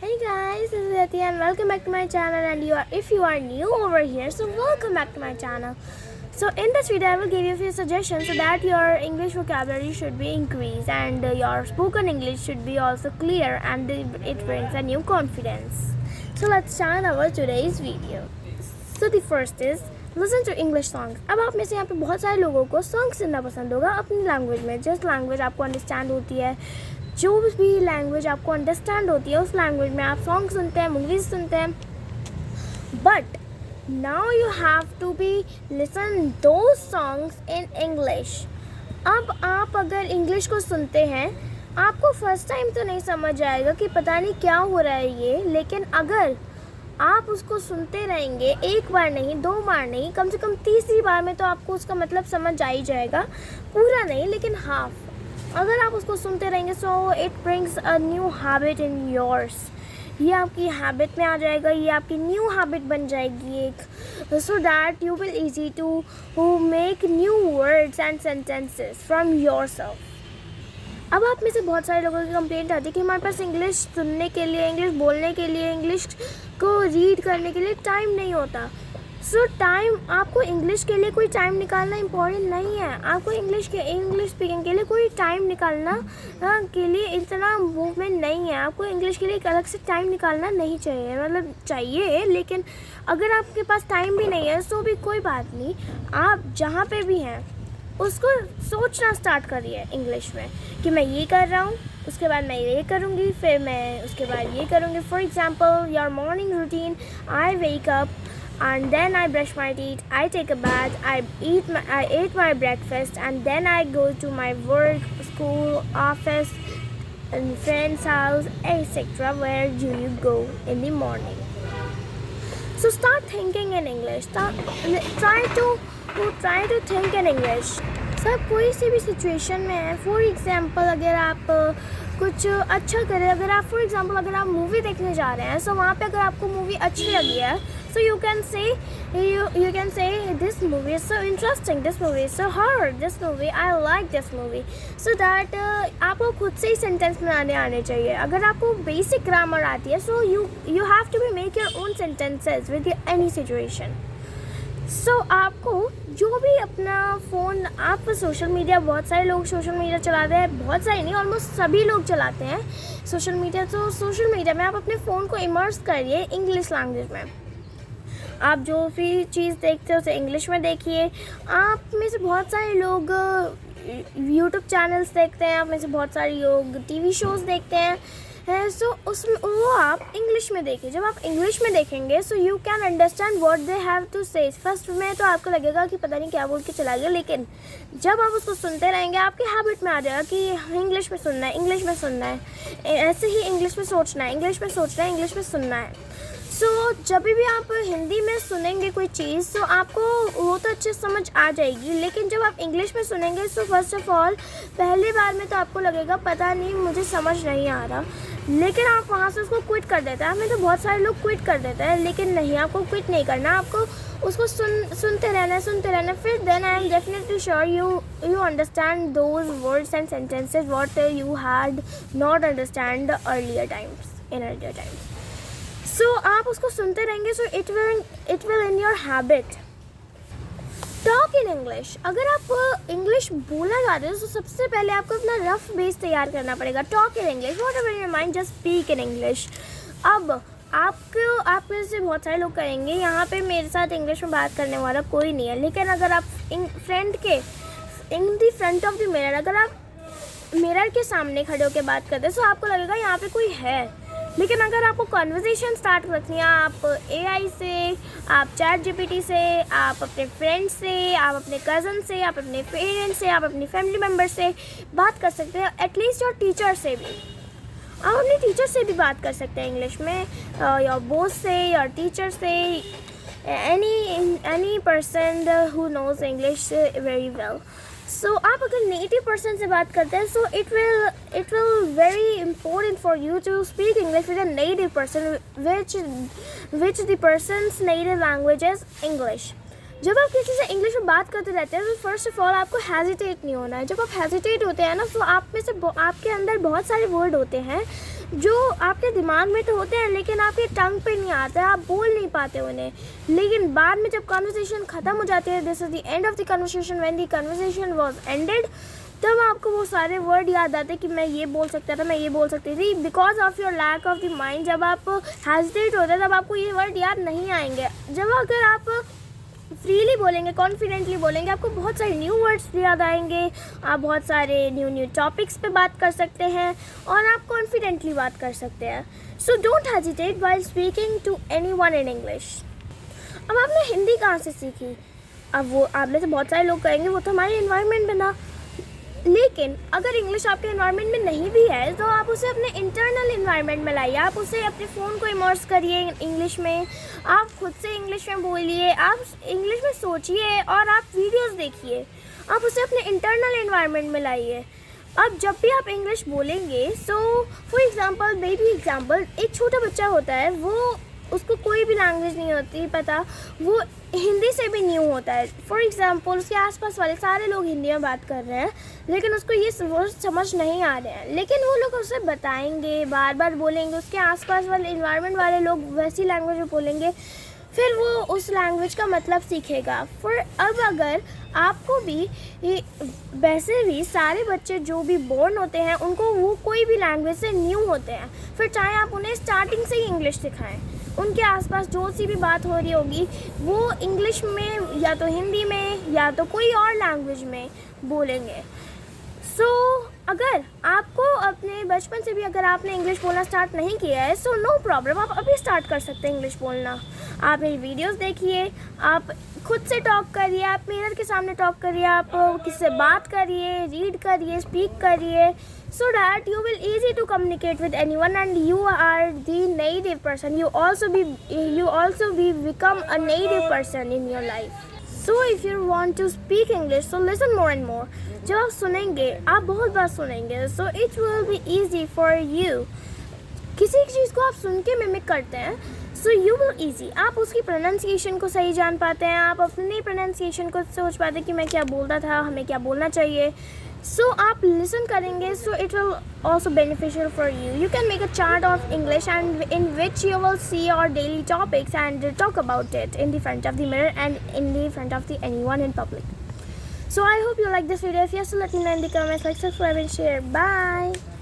Hey guys, this is Ati and welcome back to my channel. And if you are new over here, so welcome back to my channel. So in this video, I will give you a few suggestions so that your English vocabulary should be increased and your spoken English should be also clear and it brings a new confidence. So let's start our today's video. So the first is listen to English songs. अब आप में से यहाँ पे बहुत सारे लोगों को सॉन्ग सुनना पसंद होगा अपनी लैंग्वेज में, जिस लैंग्वेज आपको अंडरस्टैंड होती है, जो भी लैंग्वेज आपको अंडरस्टैंड होती है उस लैंग्वेज में आप सॉन्ग सुनते हैं, मूवीज़ सुनते हैं. But now you have to be listen those songs in English. अब आप अगर इंग्लिश को सुनते हैं, आपको फर्स्ट टाइम तो नहीं समझ आएगा कि पता नहीं क्या हो रहा है ये, लेकिन अगर आप उसको सुनते रहेंगे, एक बार नहीं, दो बार नहीं, कम से कम तीसरी बार में तो आपको उसका मतलब समझ आ ही जाएगा. पूरा नहीं लेकिन हाफ. अगर आप उसको सुनते रहेंगे so it brings a new habit in yours. ये आपकी हैबिट में आ जाएगा, ये आपकी न्यू हैबिट बन जाएगी एक, so that you will easy to make new words and sentences from yourself. अब आप में से बहुत सारे लोगों की कंप्लेंट आती है कि हमारे पास इंग्लिश सुनने के लिए, इंग्लिश बोलने के लिए, इंग्लिश को रीड करने के लिए टाइम नहीं होता. सो टाइम, आपको इंग्लिश के लिए कोई टाइम निकालना इम्पॉर्टेंट नहीं है. आपको इंग्लिश स्पीकिंग के लिए कोई टाइम निकालना के लिए इतना मूवमेंट नहीं है. आपको इंग्लिश के लिए एक अलग से टाइम निकालना नहीं चाहिए, मतलब चाहिए, लेकिन अगर आपके पास टाइम भी नहीं है सो भी कोई बात नहीं. आप जहाँ पे भी हैं उसको सोचना स्टार्ट करिए इंग्लिश में कि मैं ये कर रहा हूँ, उसके बाद मैं ये करूँगी, फिर मैं उसके बाद ये करूँगी. For example your morning routine, I wake up and then I brush my teeth, I take a bath, I ate my breakfast, and then I go to my work, school, office, and friend's house, etc. Where do you go in the morning? So start thinking in English. Try to think in English. सब कोई सी भी situation में है. For example अगर आप कुछ अच्छा करें, अगर आप फॉर एग्जाम्पल अगर आप मूवी देखने जा रहे हैं, सो वहाँ पे अगर आपको मूवी अच्छी लगी है, so you can say this movie is so interesting, this movie is so hard, this movie I like this movie, so that आपको खुद से ही सेंटेंस बनाने आने चाहिए. अगर आपको बेसिक ग्रामर आती है, so you have to make your own sentences with any situation. सो आपको जो भी अपना फ़ोन, आप सोशल मीडिया, बहुत सारे लोग सोशल मीडिया चलाते हैं, बहुत सारे नहीं, ऑलमोस्ट सभी लोग चलाते हैं सोशल मीडिया. तो सोशल मीडिया में आप अपने फ़ोन को इमर्स करिए इंग्लिश लैंग्वेज में. आप जो भी चीज़ देखते हो उसे इंग्लिश में देखिए. आप में से बहुत सारे लोग यूट्यूब चैनल्स देखते हैं, आप में से बहुत सारे लोग टीवी शोज़ देखते हैं, सो उसमें वो आप इंग्लिश में देखिए. जब आप इंग्लिश में देखेंगे so you can understand what they have to say. First में तो आपको लगेगा कि पता नहीं क्या बोल के चला गया, लेकिन जब आप उसको सुनते रहेंगे आपकी हैबिट में आ जाएगा कि इंग्लिश में सुनना है, इंग्लिश में सुनना है, ऐसे ही इंग्लिश में सोचना है, इंग्लिश में सोचना है, इंग्लिश में सुनना है. सो जब भी आप हिंदी में सुनेंगे कोई चीज़ तो आपको वो तो अच्छे समझ आ जाएगी, लेकिन जब आप इंग्लिश में सुनेंगे सो फर्स्ट ऑफ ऑल पहली बार में तो आपको लगेगा पता नहीं मुझे समझ नहीं आ रहा, लेकिन आप वहाँ से उसको क्विट कर देते हैं. हमें तो बहुत सारे लोग क्विट कर देते हैं, लेकिन नहीं, आपको क्विट नहीं करना. आपको उसको सुनते रहना. फिर then I am definitely sure you understand those words and sentences what you had not understand in earlier times. So आप उसको सुनते रहेंगे, so it will in your habit. Talk in English. अगर आप इंग्लिश बोलना चाहते हो तो सबसे पहले आपको अपना रफ बेस तैयार करना पड़ेगा. Talk in English, what ever your mind, just speak in English. अब आप में से बहुत सारे लोग करेंगे, यहाँ पे मेरे साथ इंग्लिश में बात करने वाला कोई नहीं है, लेकिन अगर आप in the front of the mirror, अगर आप मिरर के सामने खड़े होकर बात करते हैं तो आपको लगेगा यहाँ पे कोई है. लेकिन अगर आपको कन्वर्सेशन स्टार्ट रखनी है, आप AI से, आप चैट GPT से, आप अपने फ्रेंड्स से, आप अपने कज़न से, आप अपने पेरेंट्स से, आप अपनी फैमिली मेम्बर से बात कर सकते हैं. एटलीस्ट योर टीचर से भी आप अपने टीचर से भी बात कर सकते हैं इंग्लिश में, योर बॉस से, योर टीचर से, any person who knows English very well. So आप अगर नेटिव पर्सन से बात करते हैं so it will very important for you to speak English with a native person which the person's native language is English. जब आप किसी से इंग्लिश में बात करते रहते हैं तो फर्स्ट ऑफ ऑल आपको हेजिटेट नहीं होना है. जब आप हेजिटेट होते हैं ना तो आप में से आपके अंदर बहुत सारे वर्ड होते हैं जो आपके दिमाग में तो होते हैं लेकिन आपके टंग पे नहीं आते, आप बोल नहीं पाते उन्हें, लेकिन बाद में जब कन्वर्सेशन ख़त्म हो जाती है, this is the end of the conversation, when the conversation was ended, तब आपको वो सारे वर्ड याद आते कि मैं ये बोल सकता था, मैं ये बोल सकती थी, because of your lack of the mind. जब आप हेजिटेट होते हैं तब आपको ये वर्ड याद नहीं आएंगे। जब अगर आप फ्रीली बोलेंगे, कॉन्फिडेंटली बोलेंगे, आपको बहुत सारे न्यू वर्ड्स याद आएंगे, आप बहुत सारे न्यू टॉपिक्स पे बात कर सकते हैं और आप कॉन्फिडेंटली बात कर सकते हैं। So don't hesitate while speaking to anyone in English. अब आपने हिंदी कहाँ से सीखी? अब वो आप में से बहुत सारे लोग कहेंगे वो तो हमारे इन्वायरमेंट में था, लेकिन अगर इंग्लिश आपके इन्वायरमेंट में नहीं भी है तो आप उसे अपने इंटरनल इन्वायरमेंट में लाइए। आप उसे अपने फ़ोन को इमर्स करिए इंग्लिश में, आप खुद से इंग्लिश में बोलिए, आप इंग्लिश में सोचिए और आप वीडियोस देखिए, आप उसे अपने इंटरनल इन्वायरमेंट में लाइए। अब जब भी आप इंग्लिश बोलेंगे, so for example, baby example, एक छोटा बच्चा होता है, वो उसको कोई भी लैंग्वेज नहीं होती पता, वो हिंदी से भी न्यू होता है। फॉर एग्ज़ाम्पल, उसके आसपास वाले सारे लोग हिंदी में बात कर रहे हैं लेकिन उसको ये वर्ड समझ नहीं आ रहे हैं, लेकिन वो लोग उसे बताएंगे, बार बार बोलेंगे, उसके आसपास वाले इन्वायरमेंट वाले लोग वैसी लैंग्वेज में बोलेंगे, फिर वो उस लैंग्वेज का मतलब सीखेगा। फिर अब अगर आपको भी वैसे भी सारे बच्चे जो भी बोर्न होते हैं उनको वो कोई भी लैंग्वेज से न्यू होते हैं, फिर चाहे आप उन्हें स्टार्टिंग से ही इंग्लिश सिखाएं, उनके आसपास जो सी भी बात हो रही होगी वो इंग्लिश में या तो हिंदी में या तो कोई और लैंग्वेज में बोलेंगे। सो अगर आपको अपने बचपन से भी अगर आपने इंग्लिश बोलना स्टार्ट नहीं किया है, सो नो प्रॉब्लम, आप अभी स्टार्ट कर सकते हैं इंग्लिश बोलना। आप मेरी वीडियोस देखिए, आप खुद से टॉक करिए, आप मिरर के सामने टॉक करिए, आप किसी से बात करिए, रीड करिए, स्पीक करिए, so that you will easy to communicate with anyone and you are the native person. You also become a native person in your life. So if you want to speak English, so listen more and more. जब आप सुनेंगे, आप बहुत बार सुनेंगे, so it will be easy for you. किसी चीज़ को आप सुन के मिमिक करते हैं, सो यू विल ईजी, आप उसकी प्रोनाउंसिएशन को सही जान पाते हैं, आप अपनी प्रोनाउंसिएशन को सोच पाते हैं कि मैं क्या बोलता था, हमें क्या बोलना चाहिए। सो आप लिसन करेंगे, सो it will also beneficial for you. You can make a chart of English and in which you will see your daily topics and talk about it in the front of the mirror and in the front of anyone in public. So I hope you like this video. If yes, so let me know in the comments, like, subscribe and share. Bye.